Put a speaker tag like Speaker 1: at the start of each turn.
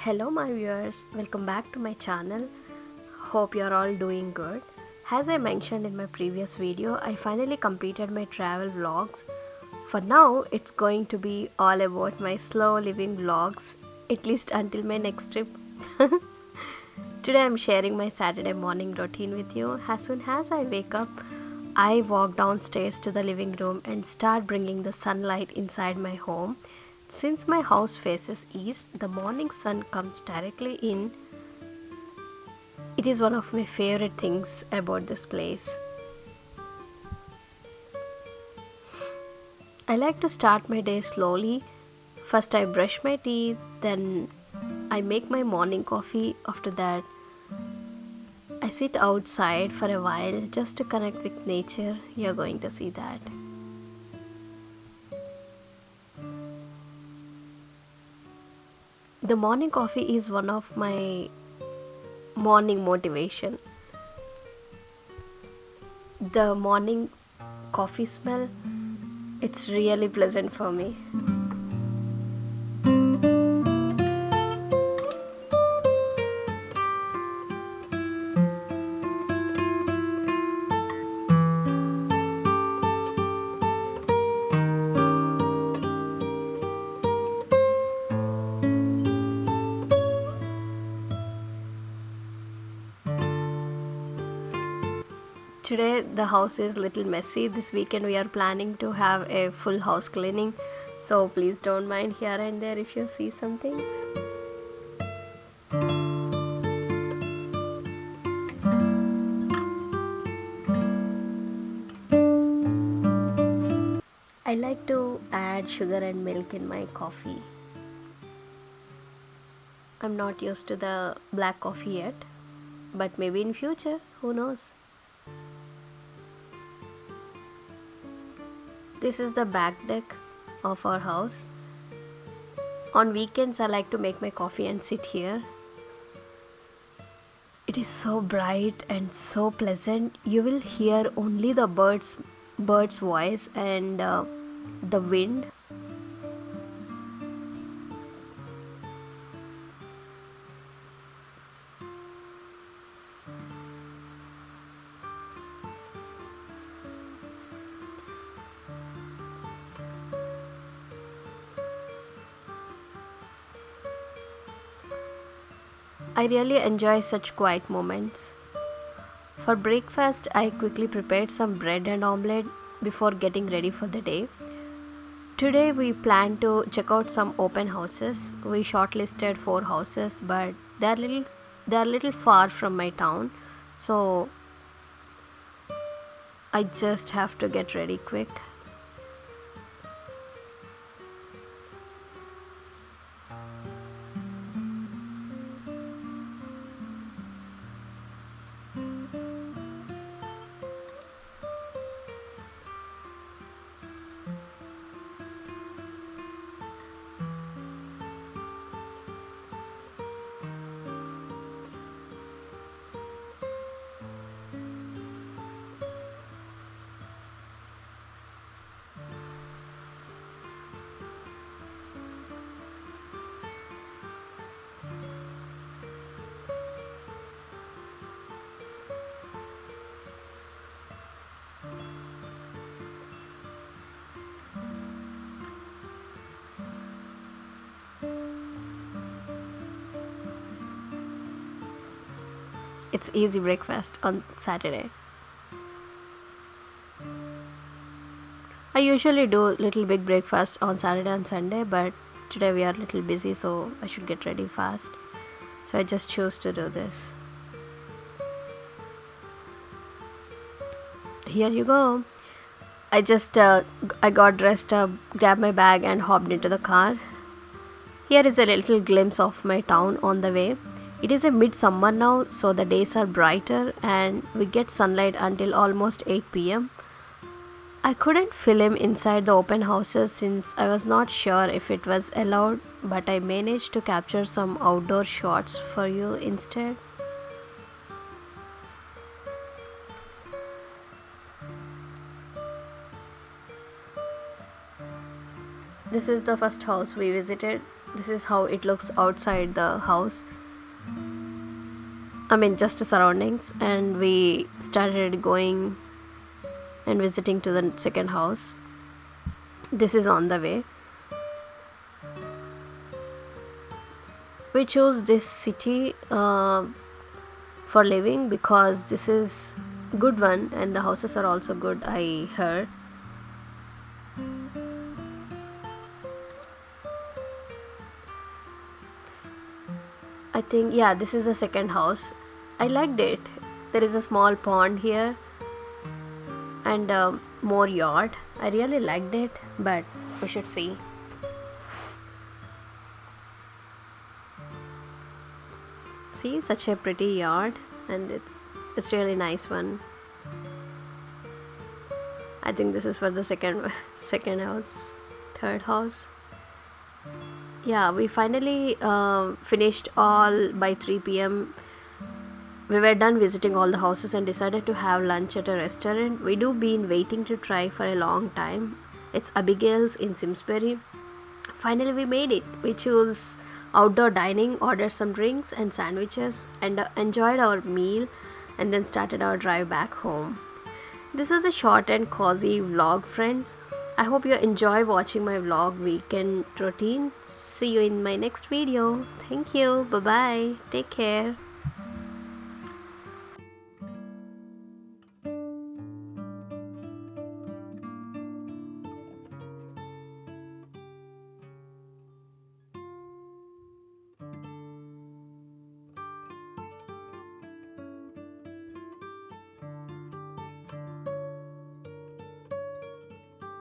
Speaker 1: Hello, my viewers, welcome back to my channel. Hope you're all doing good. As I mentioned in my previous video, I finally completed my travel vlogs. For now, it's going to be all about my slow living vlogs, at least until my next trip. Today, I'm sharing my Saturday morning routine with you. As soon as I wake up, I walk downstairs to the living room and start bringing the sunlight inside my home. Since my house faces east, the morning sun comes directly in. It is one of my favorite things about this place. I like to start my day slowly. First, I brush my teeth, then I make my morning coffee. After that, I sit outside for a while just to connect with nature. You're going to see that. The morning coffee is one of my morning motivation. The morning coffee smell, it's really pleasant for me. Today the house is little messy. This weekend we are planning to have a full house cleaning. So please don't mind here and there if you see some things. I like to add sugar and milk in my coffee. I'm not used to the black coffee yet, but maybe in future, who knows. This is the back deck of our house. On weekends, I like to make my coffee and sit here. It is so bright and so pleasant. You will hear only the bird's voice and the wind. I really enjoy such quiet moments. For breakfast, I quickly prepared some bread and omelette before getting ready for the day. Today, we plan to check out some open houses. We shortlisted 4 houses, but they are little far from my town, so I just have to get ready quick. It's easy breakfast on Saturday. I usually do little big breakfast on Saturday and Sunday, but today we are a little busy, so I should get ready fast. So I just choose to do this. Here you go. I got dressed up, grabbed my bag and hopped into the car. Here is a little glimpse of my town on the way. It is a midsummer now, so the days are brighter and we get sunlight until almost 8 p.m. I couldn't film inside the open houses since I was not sure if it was allowed, but I managed to capture some outdoor shots for you instead. This is the first house we visited. This is how it looks outside the house. I mean, just the surroundings. And we started going and visiting to the second house. This is on the way. We chose this city for living because this is good one, and the houses are also good, I heard. I think, yeah, this is the second house. I liked it. There is a small pond here and more yard. I really liked it, but we should see. See, such a pretty yard, and it's really nice one. I think this is for the second house, third house. Yeah, we finally finished all by 3 p.m. We were done visiting all the houses and decided to have lunch at a restaurant we do been waiting to try for a long time. It's Abigail's in Simsbury. Finally, we made it. We chose outdoor dining, ordered some drinks and sandwiches, and enjoyed our meal, and then started our drive back home. This was a short and cozy vlog, friends. I hope you enjoy watching my vlog weekend routine. See you in my next video. Thank you. Bye bye. Take care.